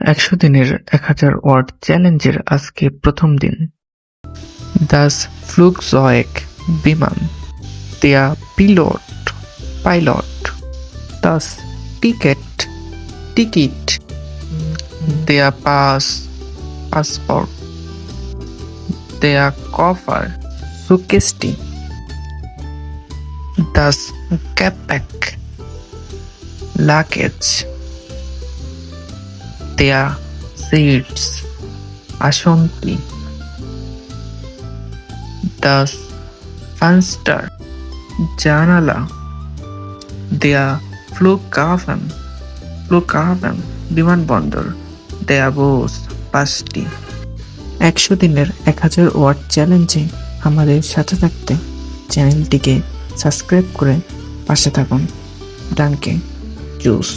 ১০০ দিনের ১০০০ ওয়ার্ড চ্যালেঞ্জের আজকে প্রথম দিন। Das Flugzeug বিমান, der Pilot, das ticket, der passport, der Koffer সুটকেসটি, das Gepäck luggage, der Sitz আসনটি, das Fenster জানালা, der Flughafen বিমানবন্দর, der Bus বাসটি। ১০০ দিনের ১০০০ ওয়ার্ড চ্যালেঞ্জে আমাদের সাথে থাকতে চ্যানেলটিকে সাবস্ক্রাইব করে পাশে থাকুন। ডানকে জুস।